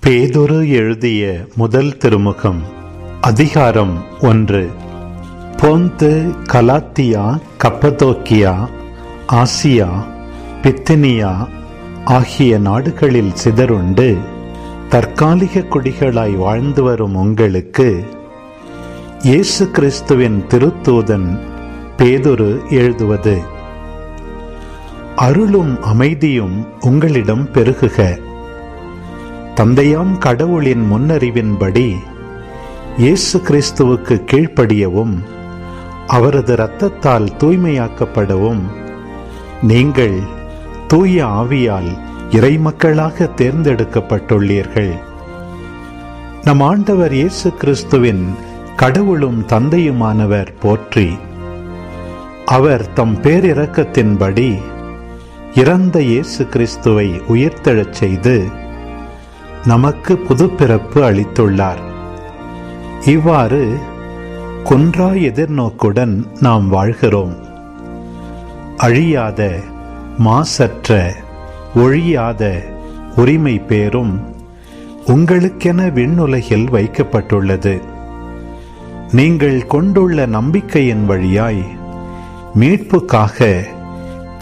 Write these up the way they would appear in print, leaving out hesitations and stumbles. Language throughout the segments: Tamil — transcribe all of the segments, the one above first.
பேதுரு எழுதிய முதல் திருமுகம். அதிகாரம் 1. போந்து, கலாத்தியா, கப்பதோக்கியா, ஆசியா, பித்தினியா ஆகிய நாடுகளில் சிதறுண்டு தற்காலிக குடிகளாய் வாழ்ந்து வரும் உங்களுக்கு இயேசு கிறிஸ்துவின் திருத்தூதன் பேதுரு எழுதுவது: அருளும் அமைதியும் உங்களிடம் பெருகுக. தந்தையாம் கடவுளின் முன்னறிவின்படி இயேசு கிறிஸ்துவுக்கு கீழ்ப்படியவும் அவரது இரத்தத்தால் தூய்மையாக்கப்படவும் நீங்கள் தூய ஆவியால் இறைமக்களாக தேர்ந்தெடுக்கப்பட்டுள்ளீர்கள். நம் ஆண்டவர் இயேசு கிறிஸ்துவின் கடவுளும் தந்தையுமானவர் போற்றி. அவர் தம் பேரிரக்கத்தின்படி இறந்த இயேசு கிறிஸ்துவை உயிர்த்தெழச் செய்து நமக்கு புதுப்பிறப்பு அளித்துள்ளார். இவ்வாறு குன்றா எதிர்நோக்குடன் நாம் வாழ்கிறோம். அழியாத, மாசற்ற, ஒழியாத உரிமை பேரும் உங்களுக்கென விண்ணுலகில் வைக்கப்பட்டுள்ளது. நீங்கள் கொண்டுள்ள நம்பிக்கையின் வழியாய் மீட்புக்காக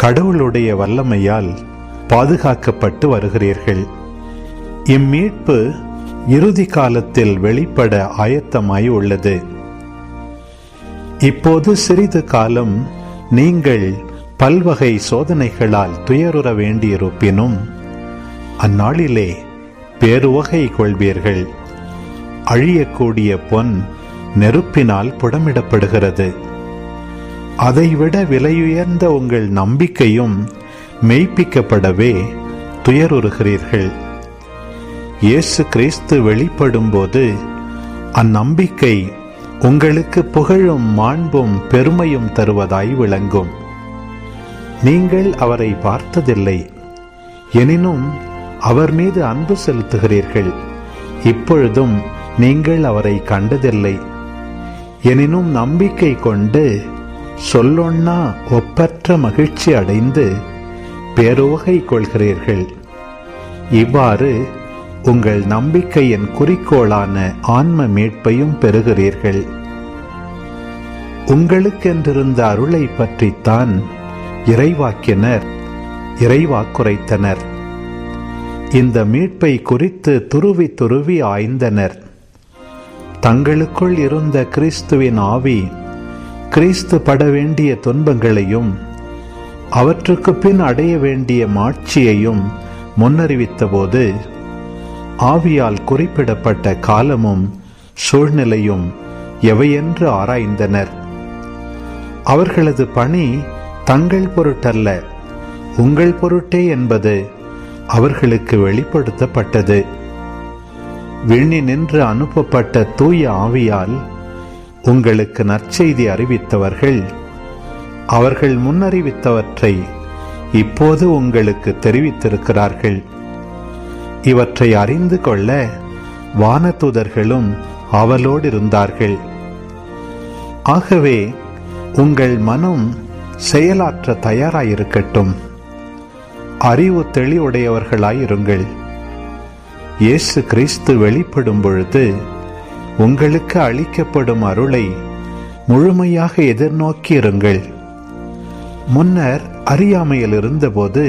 கடவுளுடைய வல்லமையால் பாதுகாக்கப்பட்டு வருகிறீர்கள். இம்மீட்பு இறுதி காலத்தில் வெளிப்பட ஆயத்தமாய் உள்ளது. இப்போது சிறிது காலம் நீங்கள் பல்வகை சோதனைகளால் துயருற வேண்டியிருப்பினும் அந்நாளிலே பேருவகை கொள்வீர்கள். அழியக்கூடிய பொன் நெருப்பினால் புடமிடப்படுகிறது. அதைவிட விலையுயர்ந்த உங்கள் நம்பிக்கையும் மெய்ப்பிக்கப்படவே துயருறுகிறீர்கள். இயேசு கிறிஸ்து வெளிப்படும் போது அந்நம்பிக்கை உங்களுக்கு புகழும் மாண்பும் பெருமையும் தருவதாய் விளங்கும். நீங்கள் அவரை பார்த்ததில்லை, எனினும் அவர் மீது அன்பு செலுத்துகிறீர்கள். இப்பொழுதும் நீங்கள் அவரை கண்டதில்லை, எனினும் நம்பிக்கை கொண்டு சொல்லொன்னா ஒப்பற்ற மகிழ்ச்சி அடைந்து பேருவகை கொள்கிறீர்கள். இவ்வாறு உங்கள் நம்பிக்கையின் குறிக்கோளான ஆன்ம மீட்பையும் பெறுகிறீர்கள். உங்களுக்கென்றிருந்த அருளை பற்றித்தான் இறைவாக்கினர் இறைவாக்குரைத்தனர். இந்த மீட்பை குறித்து துருவி துருவி ஆய்ந்தனர். தங்களுக்குள் இருந்த கிறிஸ்துவின் ஆவி கிறிஸ்து பட வேண்டிய துன்பங்களையும் அவற்றுக்கு பின் அடைய வேண்டிய மாட்சியையும் முன்னறிவித்த போது ஆவியால் குறிப்பிடப்பட்ட காலமும் சூழ்நிலையும் எவையென்று ஆராய்ந்தனர். அவர்களது பணி தங்கள் பொருட்டல்ல, உங்கள் பொருட்டே என்பது அவர்களுக்கு வெளிப்படுத்தப்பட்டது. விண்ணினின்று அனுப்பப்பட்ட தூய ஆவியால் உங்களுக்கு நற்செய்தி அறிவித்தவர்கள் அவர்கள் முன்னறிவித்தவற்றை இப்போது உங்களுக்கு தெரிவித்திருக்கிறார்கள். இவற்றை அறிந்து கொள்ள வானதூதர்களும் ஆவலோடு இருந்தார்கள். ஆகவே உங்கள் மனம் செயலாற்ற தயாராயிருக்கட்டும். அறிவு தெளிவுடையவர்களாயிருங்கள். இயேசு கிறிஸ்து வெளிப்படும் பொழுது உங்களுக்கு அளிக்கப்படும் அருளை முழுமையாக எதிர்நோக்கி இருங்கள். முன்னர் அறியாமையில் இருந்தபோது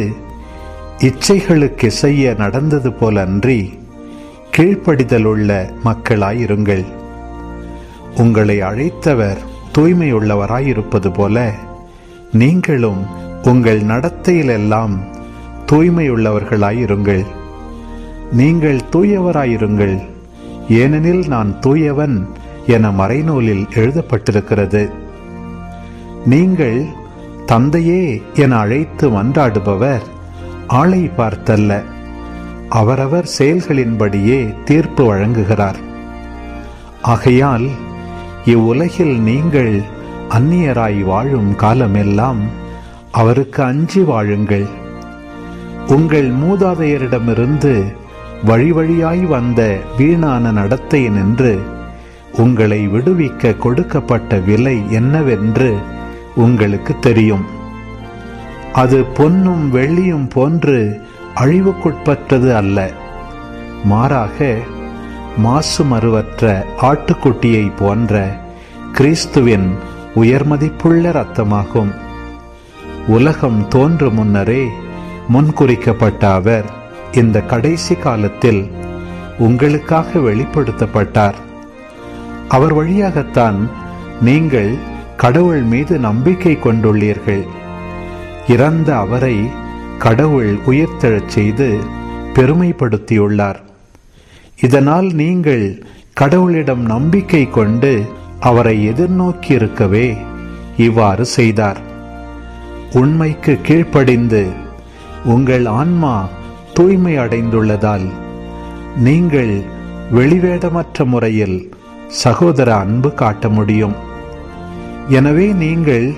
இச்சைகளுக்கு செய்ய நடந்தது போல அன்றி கீழ்ப்படிதலுள்ள மக்களாயிருங்கள். உங்களை அழைத்தவர் தூய்மையுள்ளவராயிருப்பது போல நீங்களும் உங்கள் நடத்தையிலெல்லாம் தூய்மையுள்ளவர்களாயிருங்கள். நீங்கள் தூயவராயிருங்கள், ஏனெனில் நான் தூயவன் என மறைநூலில் எழுதப்பட்டிருக்கிறது. நீங்கள் தந்தையே என அழைத்து மன்றாடுபவர் ஆளை பார்த்தல்ல, அவரவர் செயல்களின்படியே தீர்ப்பு வழங்குகிறார். ஆகையால் இவ்வுலகில் நீங்கள் அந்நியராய் வாழும் காலமெல்லாம் அவருக்கு அஞ்சி வாழுங்கள். உங்கள் மூதாதையரிடமிருந்து வழி வழியாய் வந்த வீணான நடத்தையினின்று உங்களை விடுவிக்க கொடுக்கப்பட்ட விலை என்னவென்று உங்களுக்கு தெரியும். அது பொன்னும் வெள்ளியும் போன்று அழிவுக்குட்பட்டது அல்ல. மாறாக மாசுமறுவற்ற ஆட்டுக்குட்டியை போன்ற கிறிஸ்துவின் உயர்மதிப்புள்ள இரத்தமாகும். உலகம் தோன்றும் முன்னரே முன்குறிக்கப்பட்ட அவர் இந்த கடைசி காலத்தில் உங்களுக்காக வெளிப்படுத்தப்பட்டார். அவர் வழியாகத்தான் நீங்கள் கடவுள் மீது நம்பிக்கை கொண்டுள்ளீர்கள். இறந்த அவரை கடவுள் உயிர்த்தெழச் செய்து பெருமைப்படுத்தியுள்ளார். இதனால் நீங்கள் கடவுளிடம் நம்பிக்கை கொண்டு அவரை எதிர்நோக்கி இருக்கவே இவ்வாறு செய்தார். உண்மைக்கு கீழ்ப்படிந்து உங்கள் ஆன்மா தூய்மை அடைந்துள்ளதால் நீங்கள் வெளிவேடமற்ற முறையில் சகோதர அன்பு காட்ட முடியும். எனவே நீங்கள்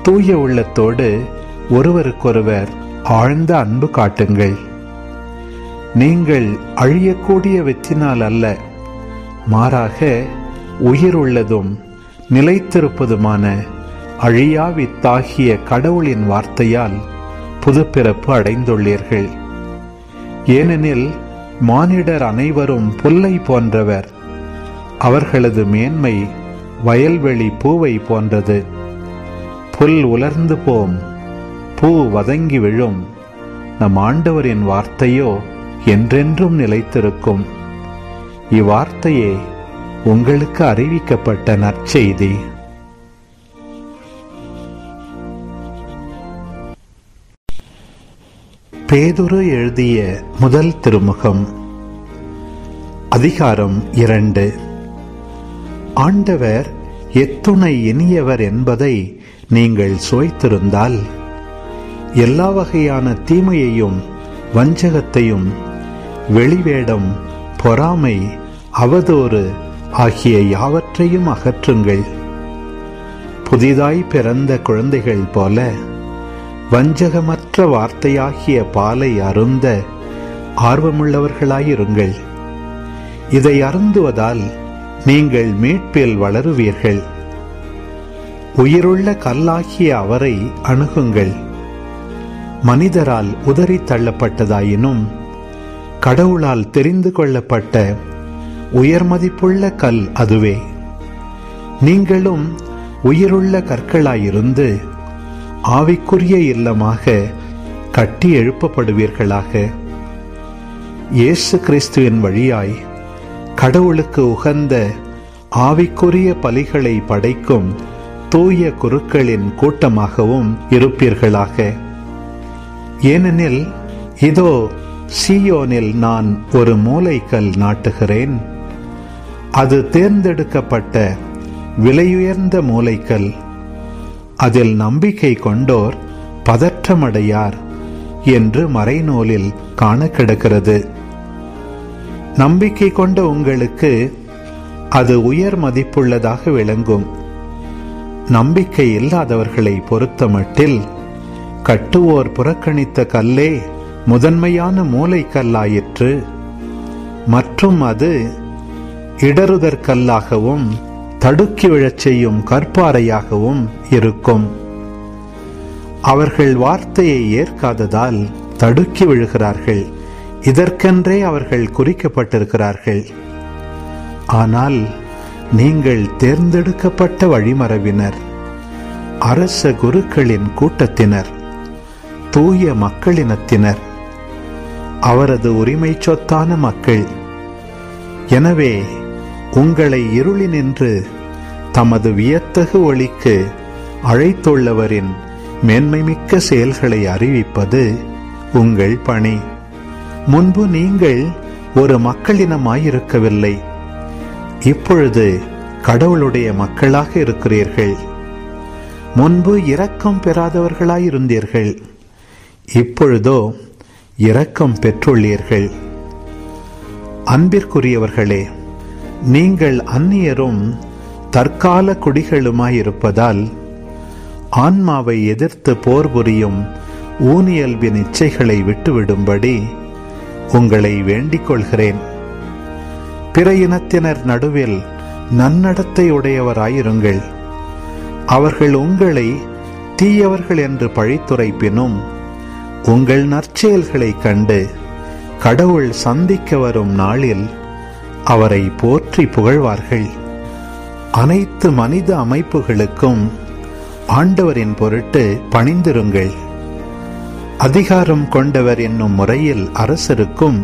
தூய உள்ளத்தோடு ஒருவருக்கொருவர் ஆழ்ந்த அன்பு காட்டுங்கள். நீங்கள் அழியக்கூடிய வித்தினால் அல்ல, மாறாக உயிர் உள்ளதும் நிலைத்திருப்பதுமான அழியா வித்தாகிய கடவுளின் வார்த்தையால் புதுப்பிறப்பு அடைந்துள்ளீர்கள். ஏனெனில் மானிடர் அனைவரும் புல்லை போன்றவர். அவர்களது மேன்மை வயல்வெளி பூவை போன்றது. புல் உலர்ந்து போம், பூ வதங்கி விழும். நம் ஆண்டவரின் வார்த்தையோ என்றென்றும் நிலைத்திருக்கும். இவ்வார்த்தையே உங்களுக்கு அறிவிக்கப்பட்ட நற்செய்தி. பேதுரு எழுதிய முதல் திருமுகம். அதிகாரம் 2. ஆண்டவர் எத்துணை இனியவர் என்பதை நீங்கள் சுவைத்திருந்தால் எல்லா வகையான தீமையையும் வஞ்சகத்தையும் வெளிவேடம், பொறாமை, அவதூறு ஆகிய யாவற்றையும் அகற்றுங்கள். புதிதாய் பிறந்த குழந்தைகள் போல வஞ்சகமற்ற வார்த்தையாகிய பாலை அருந்த ஆர்வமுள்ளவர்களாயிருங்கள். இதை அருந்துவதால் நீங்கள் மீட்பில் வளருவீர்கள். உயிருள்ள கல்லாகிய அவரை அணுகுங்கள். மனிதரால் உதறி தள்ளப்பட்டதாயினும் கடவுளால் தெரிந்து கொள்ளப்பட்ட உயர்மதிப்புள்ள கல் அதுவே. நீங்களும் உயிருள்ள கற்களாயிருந்து ஆவிக்குரிய இல்லமாக கட்டி எழுப்பப்படுவீர்களாக. இயேசு கிறிஸ்துவின் வழியாய் கடவுளுக்கு உகந்த ஆவிக்குரிய பலிகளை படைக்கும் தூய குருக்களின் கூட்டமாகவும் இருப்பீர்களாக. ஏனெனில் இதோ சீயோனில் நான் ஒரு மூலைக்கல் நாட்டுகிறேன். அது தேர்ந்தெடுக்கப்பட்ட விலையுயர்ந்த மூலைக்கல். அதில் நம்பிக்கை கொண்டோர் பதற்றமடையார் என்று மறைநூலில் காண கிடக்கிறது. நம்பிக்கை கொண்ட உங்களுக்கு அது உயர் மதிப்புள்ளதாக விளங்கும். நம்பிக்கை இல்லாதவர்களை பொறுத்தமட்டில் கட்டுவோர் புறக்கணித்த கல்லே முதன்மையான மூலைக்கல்லாயிற்று. மற்றும் அது இடறுதற்கல்லாகவும் தடுக்கி விழச் செய்யும் கற்பாறையாகவும் இருக்கும். அவர்கள் வார்த்தையை ஏற்காததால் தடுக்கி விழுகிறார்கள். இதற்கென்றே அவர்கள் குறிக்கப்பட்டிருக்கிறார்கள். ஆனால் நீங்கள் தேர்ந்தெடுக்கப்பட்ட வழிமரபினர், அரச குருக்களின் கூட்டத்தினர், தூய மக்களினத்தினர், அவரது உரிமை சொத்தான மக்கள். எனவே உங்களை இருளினின்று தமது வியத்தகு ஒளிக்கு அழைத்துள்ளவரின் மேன்மைமிக்க செயல்களை அறிவிப்பது உங்கள் பணி. முன்பு நீங்கள் ஒரு மக்களினமாயிருக்கவில்லை, இப்பொழுது கடவுளுடைய மக்களாக இருக்கிறீர்கள். முன்பு இரக்கம் பெறாதவர்களாயிருந்தீர்கள், இப்பொழுதோ இரக்கம் பெற்றுள்ளீர்கள். அன்பிற்குரியவர்களே, நீங்கள் அந்நியரும் தற்கால குடிகளுமாயிருப்பதால் ஆன்மாவை எதிர்த்து போர் புரியும் ஊனியல்பின் இச்சைகளை விட்டுவிடும்படி உங்களை வேண்டிக் கொள்கிறேன். பிற இனத்தினர் நடுவில் நன்னடத்தை உடையவராயிருங்கள். அவர்கள் உங்களை தீயவர்கள் என்று பழித்துரைப்பினும் உங்கள் நற்செயல்களை கண்டு கடவுள் சந்திக்க வரும் நாளில் அவரை போற்றி புகழ்வார்கள். அனைத்து மனித அமைப்புகளுக்கும் ஆண்டவரின் பொருட்டு பணிந்திருங்கள். அதிகாரம் கொண்டவர் என்னும் முறையில் அரசருக்கும்,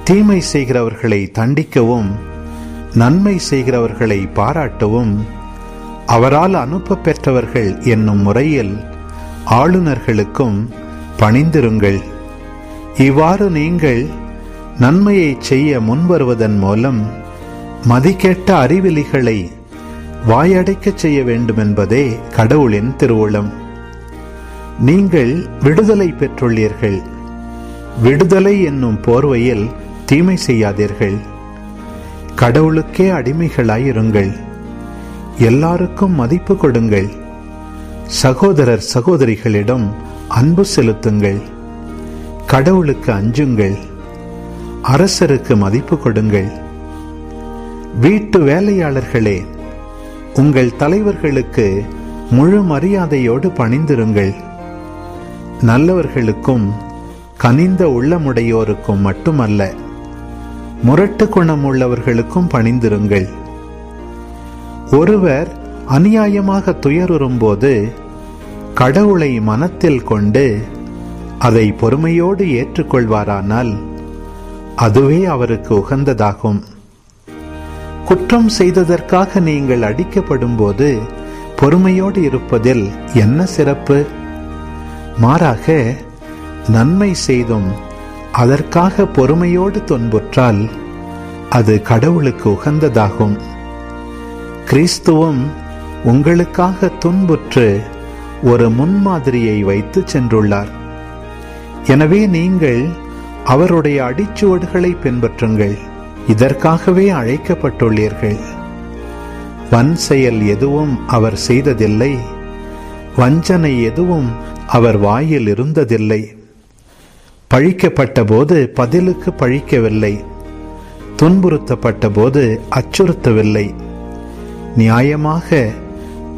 தீமை செய்கிறவர்களை தண்டிக்கவும் நன்மை செய்கிறவர்களை பாராட்டவும் அவரால் அனுப்ப பெற்றவர்கள் என்னும் முறையில் ஆளுநர்களுக்கும் பணிந்திருங்கள். இவ்வாறு நீங்கள் நன்மையை செய்ய முன்வருவதன் மூலம் மதிக்கெட்ட அறிவிலிகளை வாயடைக்க செய்ய வேண்டுமென்பதே கடவுளின் திருவுளம். நீங்கள் விடுதலை பெற்றுள்ளீர்கள். விடுதலை என்னும் போர்வையில் தீமை செய்யாதீர்கள். கடவுளுக்கே அடிமைகளாயிருங்கள். எல்லாருக்கும் மதிப்பு கொடுங்கள். சகோதரர் சகோதரிகளிடம் அன்பு செலுத்துங்கள். கடவுளுக்கு அஞ்சுங்கள். அரசருக்கு மதிப்பு கொடுங்கள். வீட்டு வேலையாளர்களே, உங்கள் தலைவர்களுக்கு முழு மரியாதையோடு பணிந்திருங்கள். நல்லவர்களுக்கும் கனிந்த உள்ளமுடையோருக்கும் மட்டுமல்ல, முரட்டு குணம் உள்ளவர்களுக்கும் பணிந்திருங்கள். ஒருவர் அநியாயமாக துயருறும்போது கடவுளை மனத்தில் கொண்டு அதை பொறுமையோடு ஏற்றுக்கொள்வாரானால் அதுவே அவருக்கு உகந்ததாகும். குற்றம் செய்ததற்காக நீங்கள் அடிக்கப்படும் போது பொறுமையோடு இருப்பதில் என்ன சிறப்பு? மாறாக நன்மை செய்தும் அதற்காக பொறுமையோடு துன்புற்றால் அது கடவுளுக்கு உகந்ததாகும். கிறிஸ்துவும் உங்களுக்காக துன்புற்று ஒரு முன்மாதிரியை வைத்து சென்றுள்ளார். எனவே நீங்கள் அவருடைய அடிச்சுவடுகளை பின்பற்றுங்கள். இதற்காகவே அழைக்கப்பட்டுள்ளீர்கள். வன் செயல் எதுவும் அவர் செய்ததில்லை. வஞ்சனை எதுவும் அவர் வாயில் இருந்ததில்லை. பழிக்கப்பட்ட போது பதிலுக்கு பழிக்கவில்லை. துன்புறுத்தப்பட்ட போது அச்சுறுத்தவில்லை. நியாயமாக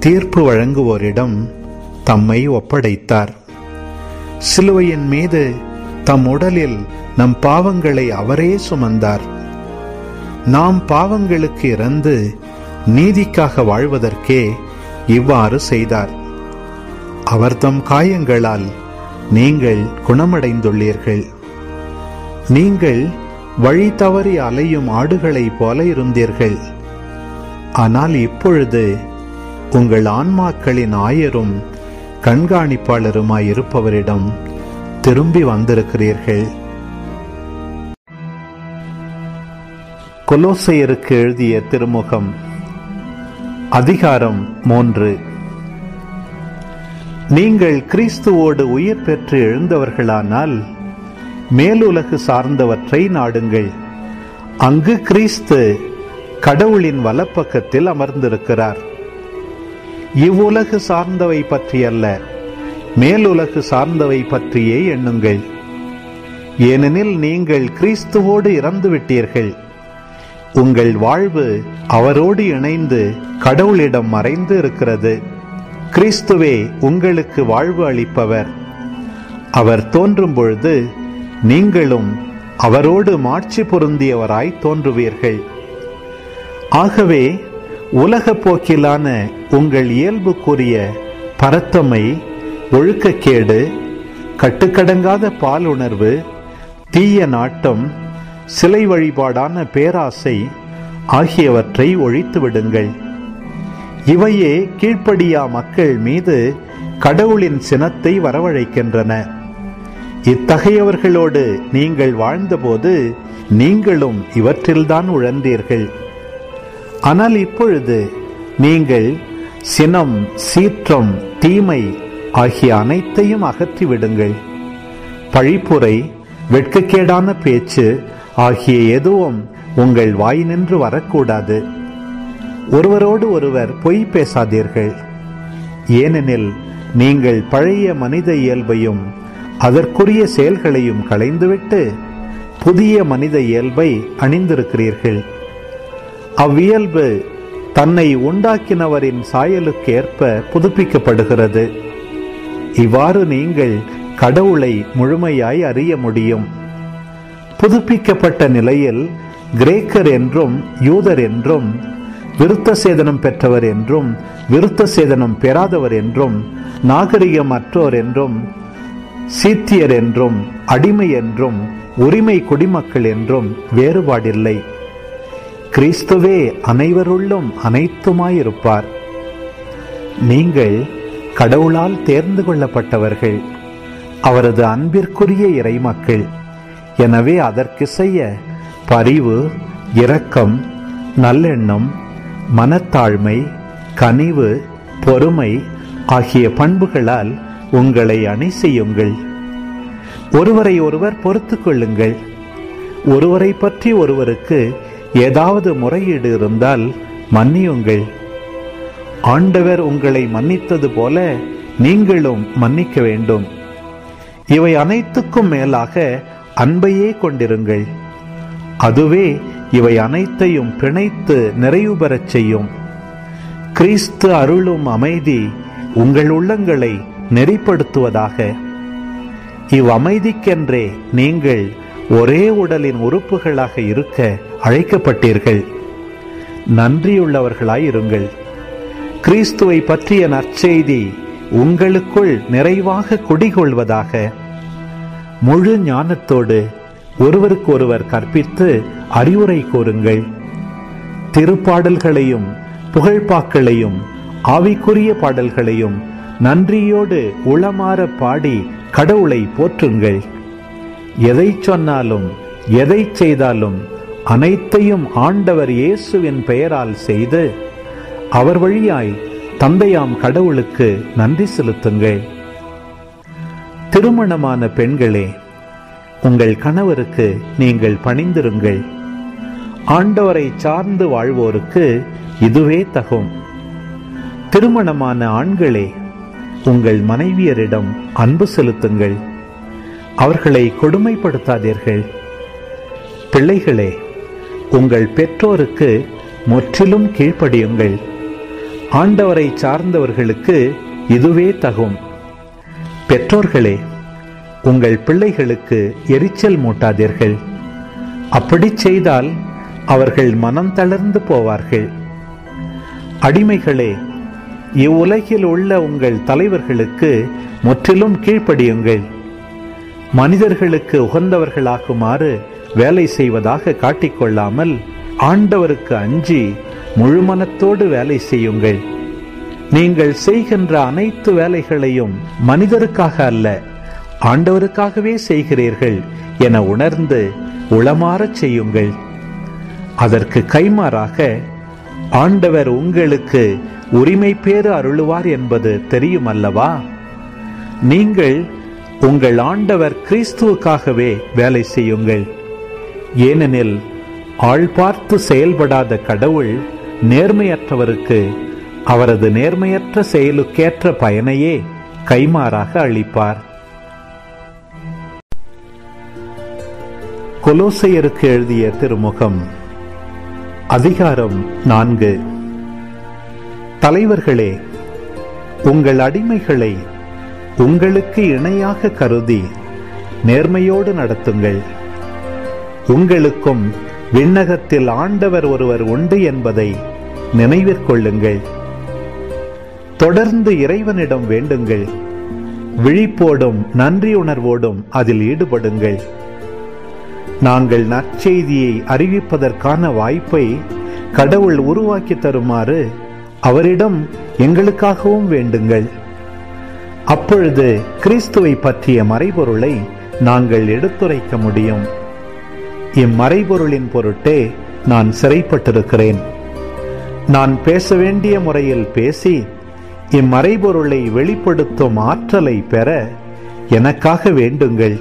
தீர்ப்பு வழங்குவோரிடம் தம்மை ஒப்படைத்தார். சிலுவையின் மீது தம் உடலில் நம் பாவங்களை அவரே சுமந்தார். நாம் பாவங்களுக்கு இறந்து நீதிக்காக வாழ்வதற்கே இவ்வாறு செய்தார். அவர் தம் காயங்களால் நீங்கள் குணமடைந்துள்ளீர்கள். நீங்கள் வழி தவறி அலையும் ஆடுகளைப் போல இருந்தீர்கள். ஆனால் இப்பொழுது உங்கள் ஆன்மாக்களின் ஆயரும் கண்காணிப்பாளருமாயிருப்பவரிடம் திரும்பி வந்திருக்கிறீர்கள். கொலோசையருக்கு எழுதிய திருமுகம், அதிகாரம் 3. நீங்கள் கிறிஸ்துவோடு உயிர் பெற்று எழுந்தவர்களானால் மேலுலகு சார்ந்தவற்றை நாடுங்கள். அங்கு கிறிஸ்து கடவுளின் வலப்பக்கத்தில் அமர்ந்திருக்கிறார். இவ்வுலகு சார்ந்தவை பற்றியல்ல, மேலுலகு சார்ந்தவை பற்றியே எண்ணுங்கள். ஏனெனில் நீங்கள் கிறிஸ்துவோடு இறந்துவிட்டீர்கள். உங்கள் வாழ்வு அவரோடு இணைந்து கடவுளிடம் மறைந்து இருக்கிறது. கிறிஸ்துவே உங்களுக்கு வாழ்வு அளிப்பவர். அவர் தோன்றும் பொழுது நீங்களும் அவரோடு மாட்சி பொருந்தியவராய் தோன்றுவீர்கள். ஆகவே உலக போக்கிலான உங்கள் இயல்புக்குரிய பரத்தமை, ஒழுக்கக்கேடு, கட்டுக்கடங்காத பாலுணர்வு, தீய நாட்டம், சிலை வழிபாடான பேராசை ஆகியவற்றை ஒழித்து விடுங்கள். இவையே கீழ்ப்படியா மக்கள் மீது கடவுளின் சினத்தை வரவழைக்கின்றன. இத்தகையவர்களோடு நீங்கள் வாழ்ந்தபோது நீங்களும் இவற்றில்தான் உழந்தீர்கள். ஆனால் இப்பொழுது நீங்கள் சினம், சீற்றம், தீமை ஆகிய அனைத்தையும் அகற்றிவிடுங்கள். பழிப்புரை, வெட்கக்கேடான பேச்சு ஆகிய எதுவும் உங்கள் வாய் நின்று வரக்கூடாது. ஒருவரோடு ஒருவர் பொய் பேசாதீர்கள். ஏனெனில் நீங்கள் பழைய மனித இயல்பையும் அதற்குரிய செயல்களையும் களைந்துவிட்டு புதிய மனித இயல்பை அணிந்திருக்கிறீர்கள். அவ்வியல்பு தன்னை உண்டாக்கினவரின் சாயலுக்கு ஏற்ப புதுப்பிக்கப்படுகிறது. இவ்வாறு நீங்கள் கடவுளை முழுமையாய் அறிய முடியும். புதுப்பிக்கப்பட்ட நிலையில் கிரேக்கர் என்றும் யூதர் என்றும், விருத்த சேதனம் பெற்றவர் என்றும் விருத்த சேதனம் பெறாதவர் என்றும், நாகரிகம் அற்றோர் என்றும் சீத்தியர் என்றும் அடிமை என்றும் உரிமை குடிமக்கள் என்றும் வேறுபாடில்லை. கிறிஸ்துவே அனைவருள்ளும் அனைத்துமாயிருப்பார். நீங்கள் கடவுளால் தேர்ந்து கொள்ளப்பட்டவர்கள், அவரது அன்பிற்குரிய இறைமக்கள். எனவே அதற்கு செய்ய பரிவு, இரக்கம், நல்லெண்ணம், மனத்தாழ்மை, கனிவு, பொறுமை ஆகிய பண்புகளால் உங்களை அணி செய்யுங்கள். ஒருவரை ஒருவர் பொறுத்து கொள்ளுங்கள். ஒருவரை பற்றி ஒருவருக்கு ஏதாவது முறையீடு இருந்தால் மன்னியுங்கள். ஆண்டவர் உங்களை மன்னித்தது போல நீங்களும் மன்னிக்க வேண்டும். இவை அனைத்துக்கும் மேலாக அன்பையே கொண்டிருங்கள். அதுவே இவை அனைத்தையும் பிணைத்து நிறைவு பெறச் செய்யும். கிறிஸ்து அருளும் அமைதி உங்கள் உள்ளங்களை நெறிப்படுத்துவதாக. இவ்வமைதிக்கென்றே நீங்கள் ஒரே உடலின் உறுப்புகளாக இருக்க அழைக்கப்பட்டீர்கள். நன்றியுள்ளவர்களாயிருங்கள். கிறிஸ்துவை பற்றிய நற்செய்தி உங்களுக்குள் நிறைவாக குடிகொள்வதாக. முழு ஞானத்தோடு ஒருவருக்கொருவர் கற்பித்து அறிவுரை கூறுங்கள். திருப்பாடல்களையும் புகழ்பாக்களையும் ஆவிக்குரிய பாடல்களையும் நன்றியோடு உளமாற பாடி கடவுளை போற்றுங்கள். எதை சொன்னாலும் எதை செய்தாலும் அனைத்தையும் ஆண்டவர் இயேசுவின் பெயரால் செய்து அவர் வழியாய் தந்தையாம் கடவுளுக்கு நன்றி செலுத்துங்கள். திருமணமான பெண்களே, உங்கள் கணவருக்கு நீங்கள் பணிந்திருங்கள். ஆண்டவரை சார்ந்து வாழ்வோருக்கு இதுவே தகும். திருமணமான ஆண்களே, உங்கள் மனைவியரிடம் அன்பு செலுத்துங்கள். அவர்களை கொடுமைப்படுத்தாதீர்கள். பிள்ளைகளே, உங்கள் பெற்றோருக்கு முற்றிலும் கீழ்ப்படியுங்கள். ஆண்டவரை சார்ந்தவர்களுக்கு இதுவே தகும். பெற்றோர்களே, உங்கள் பிள்ளைகளுக்கு எரிச்சல் மூட்டாதீர்கள். அப்படி செய்தால் அவர்கள் மனம் தளர்ந்து போவார்கள். அடிமைகளே, இவ்வுலகில் உள்ள உங்கள் தலைவர்களுக்கு முற்றிலும் கீழ்ப்படியுங்கள். மனிதர்களுக்கு உகந்தவர்களாகுமாறு வேலை செய்வதாக காட்டிக்கொள்ளாமல் ஆண்டவருக்கு அஞ்சி முழுமனத்தோடு வேலை செய்யுங்கள். நீங்கள் செய்கின்ற அனைத்து வேலைகளையும் மனிதருக்காக அல்ல, ஆண்டவருக்காகவே செய்கிறீர்கள் என உணர்ந்து உளமாறச் செய்யுங்கள். அதற்கு கைமாறாக ஆண்டவர் உங்களுக்கு உரிமை பேறு அருளுவார் என்பது தெரியும் அல்லவா? நீங்கள் உங்கள் ஆண்டவர் கிறிஸ்துவுக்காகவே வேலை செய்யுங்கள். ஏனெனில் ஆள் பார்த்து செயல்படாத கடவுள் நேர்மையற்றவருக்கு அவரது நேர்மையற்ற செயலுக்கேற்ற பயனையே கைமாறாக அளிப்பார். கொலோசையருக்கு எழுதிய திருமுகம், அதிகாரம் 4. தலைவர்களே, உங்கள் அடிமைகளை உங்களுக்கு இணையாக கருதி நேர்மையோடு நடத்துங்கள். உங்களுக்கும் விண்ணகத்தில் ஆண்டவர் ஒருவர் உண்டு என்பதை நினைவிற்கொள்ளுங்கள். தொடர்ந்து இறைவனிடம் வேண்டுங்கள். விழிப்போடும் நன்றி உணர்வோடும் அதில் ஈடுபடுங்கள். நாங்கள் நற்செய்தியை அறிவிப்பதற்கான வாய்ப்பை கடவுள் உருவாக்கி தருமாறு அவரிடம் எங்களுக்காகவும் வேண்டுங்கள். அப்பொழுது கிறிஸ்துவை பற்றிய மறைபொருளை நாங்கள் எடுத்துரைக்க முடியும். இம்மறைபொருளின் பொருட்டே நான் சிறைப்பட்டிருக்கிறேன். நான் பேச வேண்டிய முறையில் பேசி இம்மறைபொருளை வெளிப்படுத்தும் ஆற்றலை பெற எனக்காக வேண்டுங்கள்.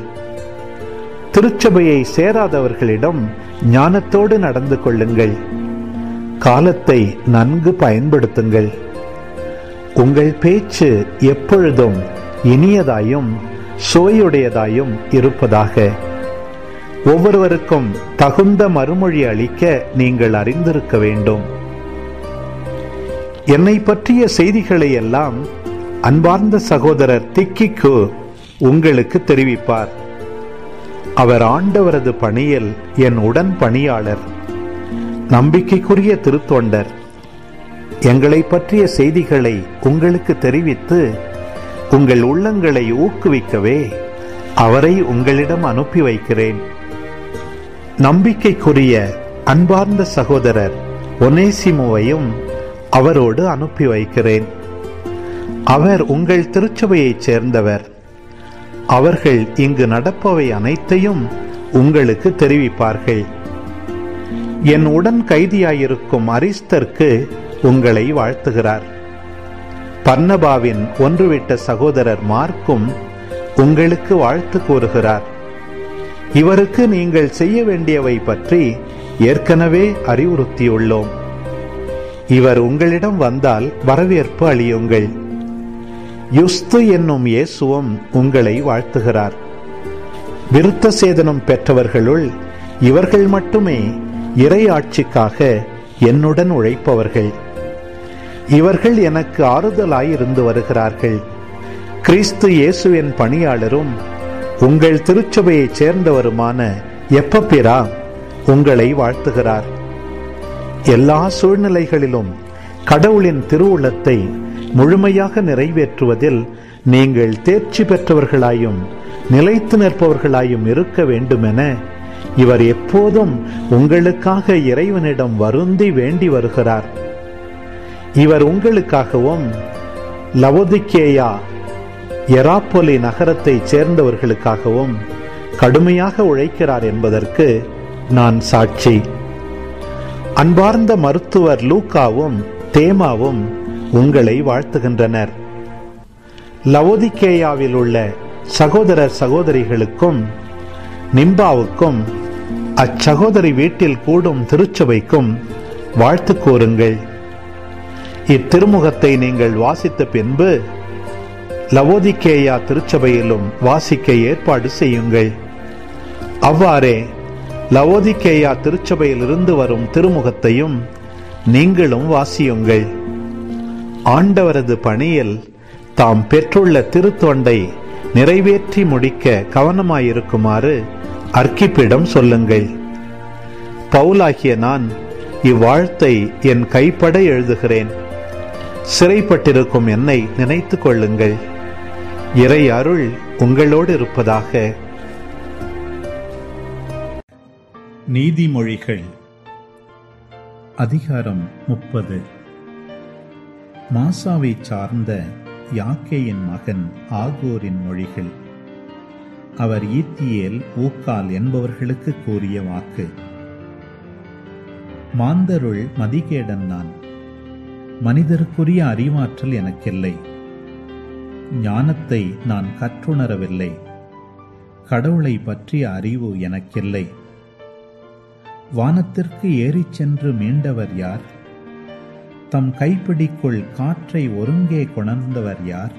திருச்சபையை சேராதவர்களிடம் ஞானத்தோடு நடந்து கொள்ளுங்கள். காலத்தை நன்கு பயன்படுத்துங்கள். உங்கள் பேச்சு எப்பொழுதும் இனியதாயும் சுவையுடையதாயும் இருப்பதாக. ஒவ்வொருவருக்கும் தகுந்த மறுமொழி அளிக்க நீங்கள் அறிந்திருக்க வேண்டும். என்னை பற்றிய செய்திகளை எல்லாம் அன்பார்ந்த சகோதரர் திக்கிக்கு உங்களுக்கு தெரிவிப்பார். அவர் ஆண்டவரது பணியில் என் உடன் பணியாளர், நம்பிக்கைக்குரிய திருத்தொண்டர். எங்களை பற்றிய செய்திகளை உங்களுக்கு தெரிவித்து உங்கள் உள்ளங்களை ஊக்குவிக்கவே அவரை உங்களிடம் அனுப்பி வைக்கிறேன். நம்பிக்கைக்குரிய அன்பார்ந்த சகோதரர் ஒனேசிமுவையும் அவரோடு அனுப்பி வைக்கிறேன். அவர் உங்கள் திருச்சபையைச் சேர்ந்தவர். அவர்கள் இங்கு நடப்பவை அனைத்தையும் உங்களுக்கு தெரிவிப்பார்கள். என் உடன் கைதியாயிருக்கும் அரிஸ்தர்க்கு உங்களை வாழ்த்துகிறார். பர்னபாவின் ஒன்றுவிட்ட சகோதரர் மார்க்கும் உங்களுக்கு வாழ்த்து கூறுகிறார். இவருக்கு நீங்கள் செய்ய வேண்டியவை பற்றி ஏற்கனவே அறிவுறுத்தியுள்ளோம். இவர் உங்களிடம் வந்தால் வரவேற்பு அளியுங்கள். யுஸ்து என்னும் இயேசுவும் உங்களை வாழ்த்துகிறார். விருத்த சேதனம் பெற்றவர்களுள் இவர்கள் மட்டுமே இறை ஆட்சிக்காக என்னுடன் உழைப்பவர்கள். இவர்கள் எனக்கு ஆறுதலாயிருந்து வருகிறார்கள். கிறிஸ்து இயேசுவின் பணியாளரும் உங்கள் திருச்சபையைச் சேர்ந்தவருமான எப்பப்பிரா உங்களை வாழ்த்துகிறார். எல்லா சூழ்நிலைகளிலும் கடவுளின் திருவுளத்தை முழுமையாக நிறைவேற்றுவதில் நீங்கள் தேர்ச்சி பெற்றவர்களாயும் நிலைத்து நிற்பவர்களாயும் இருக்க வேண்டுமென இவர் எப்போதும் உங்களுக்காக இறைவனிடம் வருந்தி வேண்டி வருகிறார். இவர் உங்களுக்காகவும் லவோதிக்கேயா எராப்பொலி நகரத்தைச் சேர்ந்தவர்களுக்காகவும் கடுமையாக உழைக்கிறார் என்பதற்கு நான் சாட்சி. அன்பார்ந்த மருத்துவர் லூக்காவும் தேமாவும் உங்களை வாழ்த்துகின்றனர். லவோதிக்கேயாவில் உள்ள சகோதரர் சகோதரிகளுக்கும் நிம்பாவுக்கும் அச்சகோதரி வீட்டில் கூடும் திருச்சபைக்கும் வாழ்த்து கூறுங்கள். இத்திருமுகத்தை நீங்கள் வாசித்த பின்பு லவோதிக்கேயா திருச்சபையிலும் வாசிக்க ஏற்பாடு செய்யுங்கள். அவ்வாறே லவோதிக்கேயா திருச்சபையிலிருந்து வரும் திருமுகத்தையும் நீங்களும் வாசியுங்கள். ஆண்டவரது பணியில் தாம் பெற்றுள்ள திருத்தொண்டை நிறைவேற்றி முடிக்க கவனமாயிருக்குமாறு அர்க்கிப்பிடம் சொல்லுங்கள். பவுலாகிய நான் இவ்வாழ்த்தை என் கைப்பட எழுதுகிறேன். சிறைப்பட்டிருக்கும் என்னை நினைத்துக் கொள்ளுங்கள். இறை அருள் உங்களோடு இருப்பதாக. நீதிமொழிகள் அதிகாரம் 30. மாசாவை சார்ந்த யாக்கேயின் மகன் ஆகோரின் மொழிகள். அவர் ஈத்தியேல் ஊக்கால் என்பவர்களுக்கு கூறிய வாக்கு. மாந்தருள் மதிகேடன் நான், மனிதருக்குரிய அறிவாற்றல் எனக்கில்லை. ஞானத்தை நான் கற்றுணரவில்லை. கடவுளை பற்றிய அறிவு எனக்கில்லை. வானத்திற்கு ஏறிச் சென்று மீண்டவர் யார்? தம் கைப்பிடிக்குள் காற்றை ஒருங்கே கொணர்ந்தவர் யார்?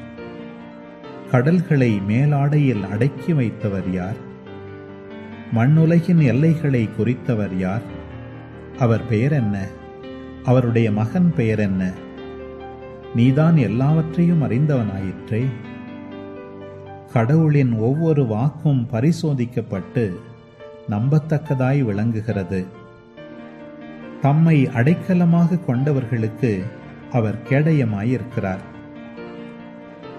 கடல்களை மேலாடையில் அடக்கி வைத்தவர் யார்? மண்ணுலகின் எல்லைகளை குறித்தவர் யார்? அவர் பெயர் என்ன? அவருடைய மகன் பெயர் என்ன? நீதான் எல்லாவற்றையும் அறிந்தவனாயிற்றே. கடவுளின் ஒவ்வொரு வாக்கும் பரிசோதிக்கப்பட்டு நம்பத்தக்கதாய் விளங்குகிறது. தம்மை அடைக்கலமாக கொண்டவர்களுக்கு அவர் கேடயமாயிருக்கிறார்.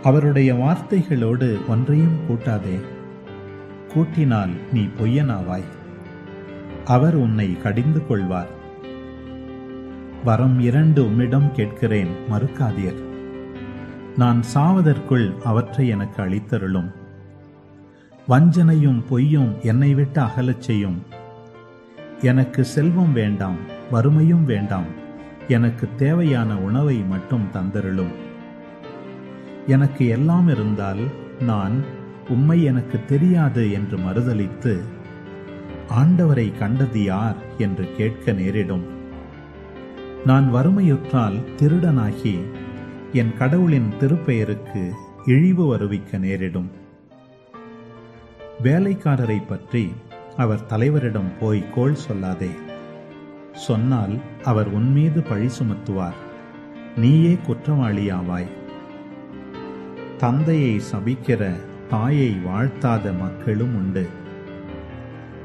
அவருடைய வார்த்தைகளோடு ஒன்றையும் கூட்டாதே. கூட்டினால் நீ பொய்யனாவாய். அவர் உன்னை கடிந்து கொள்வார். வரம் 2 உம்மிடம் கேட்கிறேன், மறுக்காதீர். நான் சாவதற்குள் அவற்றை எனக்கு அளித்தருளும். வஞ்சனையும் பொய்யும் என்னை விட்டு அகலச் செய்யும். எனக்கு செல்வம் வேண்டாம், வறுமையும் வேண்டாம். எனக்கு தேவையான உணவை மட்டும் தந்தருளும். எனக்கு எல்லாம் இருந்தால் நான் உம்மை எனக்கு தெரியாது என்று மறுதலித்து ஆண்டவரை கண்டது யார் என்று கேட்க நேரிடும். நான் வறுமையுற்றால் திருடனாகி என் கடவுளின் திருப்பெயருக்கு இழிவு வருவிக்க நேரிடும். வேலைக்காரரை பற்றி அவர் தலைவரிடம் போய் கோள் சொல்லாதே. சொன்னால் அவர் உன்மீது பழி சுமத்துவார். நீயே குற்றவாளியாவாய். தந்தையை சபிக்கிற தாயை வாழ்த்தாத மக்களும் உண்டு.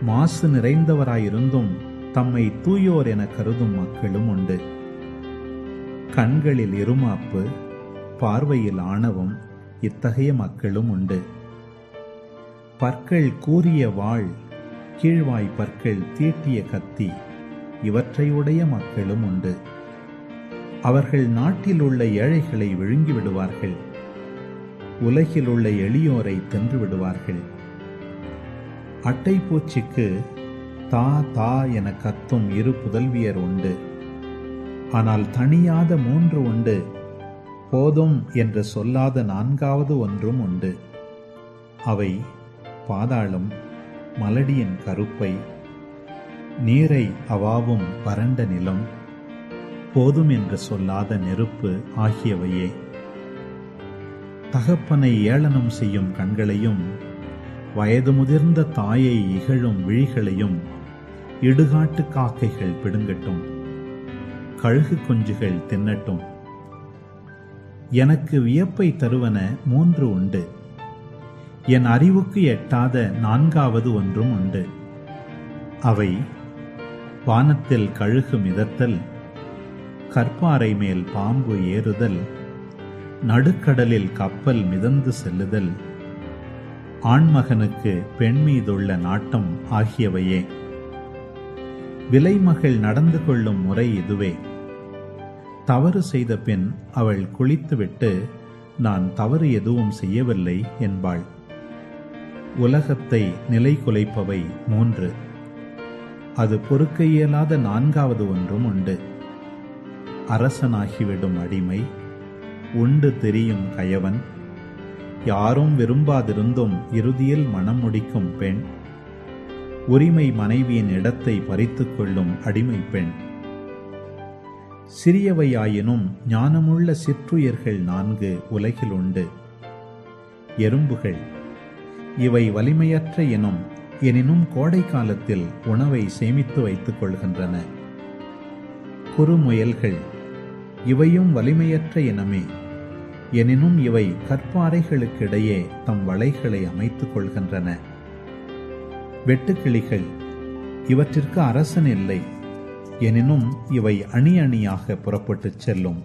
மாசு நிறைந்தவராயிருந்தும் தம்மை தூயோர் என கருதும் மக்களும் உண்டு. கண்களில் இருமாப்பு, பார்வையில் ஆணவம், இத்தகைய மக்களும் உண்டு. பற்கள் கூரிய வாள், கீழ்வாய் பற்கள் தீட்டிய கத்தி, இவற்றையுடைய மக்களும் உண்டு. அவர்கள் நாட்டில் உள்ள ஏழைகளை விழுங்கி விடுவார்கள், உலகில் உள்ள எளியோரை தின்று விடுவார்கள். அட்டைப்பூச்சிக்கு தா தா என கத்தும் 2 புதல்வியர் உண்டு, ஆனால் தனியாத 3 உண்டு, போதும் என்று சொல்லாத 4வது ஒன்றும் உண்டு. அவை பாதாளம், மலடியின் கருப்பை, நீரை அவாவும் வறண்ட நிலம், போதும் என்று சொல்லாத நெருப்பு ஆகியவையே. தகப்பனை ஏளனம் செய்யும் கண்களையும் வயது முதிர்ந்த தாயை இகழும் விழிகளையும் இடுகாட்டு காக்கைகள் பிடுங்கட்டும், கழுகு குஞ்சுகள் தின்னட்டும். எனக்கு வியப்பை தருவன 3 உண்டு, என் அறிவுக்கு எட்டாத 4வது ஒன்றும் உண்டு. அவை வானத்தில் கழுகு மிதத்தல், கற்பாறை மேல் பாம்பு ஏறுதல், நடுக்கடலில் கப்பல் மிதந்து செல்லுதல், ஆண்மகனுக்கு பெண் மீதுள்ள நாட்டம் ஆகியவையே. விலைமகள் நடந்து கொள்ளும் முறை இதுவே. தவறு செய்த பின் அவள் குளித்துவிட்டு நான் தவறு எதுவும் செய்யவில்லை என்பாள். உலகத்தை நிலை குலைப்பவை 3, அது பொறுக்க இயலாத 4வது ஒன்றும் உண்டு. அரசனாகிவிடும் அடிமை, உண்டு திரியும் கயவன், யாரும் விரும்பாதிருந்தும் இறுதியில் மனம் முடிக்கும் பெண், உரிமை மனைவியின் இடத்தை பறித்துக் கொள்ளும் அடிமை பெண். சிறியவையாயினும் ஞானமுள்ள சிற்றுயிர்கள் 4 உலகில் உண்டு. எறும்புகள், இவை வலிமையற்ற இனம், எனினும் கோடை காலத்தில் உணவை சேமித்து வைத்துக் கொள்கின்றன. குறுமுயல்கள், இவையும் வலிமையற்ற இனமே, எனினும் இவை கற்பாறைகளுக்கிடையே தம் வலைகளை அமைத்துக் கொள்கின்றன. வெட்டுக்கிளிகள், இவற்றிற்கு அரசன் இல்லை, எனினும் இவை அணி அணியாக புறப்பட்டுச் செல்லும்.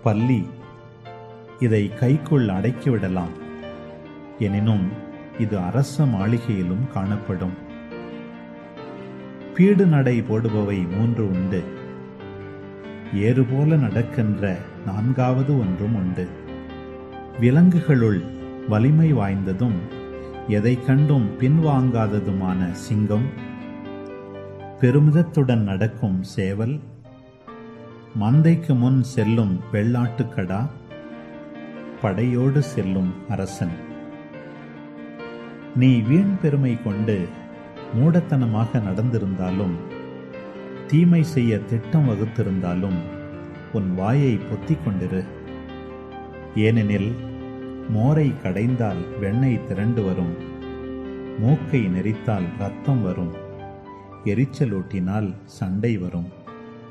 பல்லி, இதை கைக்குள் அடக்கிவிடலாம், எனினும் இது அரச மாளிகையிலும் காணப்படும். பீடு நடை போடுபவை 3 உண்டு, ஏறு போல நடக்கின்ற 4வது ஒன்றும் உண்டு. விலங்குகளுள் வலிமை வாய்ந்ததும் எதை கண்டும் பின்வாங்காததுமான சிங்கம், பெருமிதத்துடன் நடக்கும் சேவல், மந்தைக்கு முன் செல்லும் வெள்ளாட்டுக்கடா, படையோடு செல்லும் அரசன். நீ வீண் பெருமை கொண்டு மூடத்தனமாக நடந்திருந்தாலும், தீமை செய்ய திட்டம் வகுத்திருந்தாலும் உன் வாயை பொத்திக் கொண்டிரு. ஏனெனில் மோரை கடைந்தால் வெண்ணெய் திரண்டு வரும், மூக்கை நெரித்தால் இரத்தம் வரும், எரிச்சலூட்டினால் சண்டை வரும்.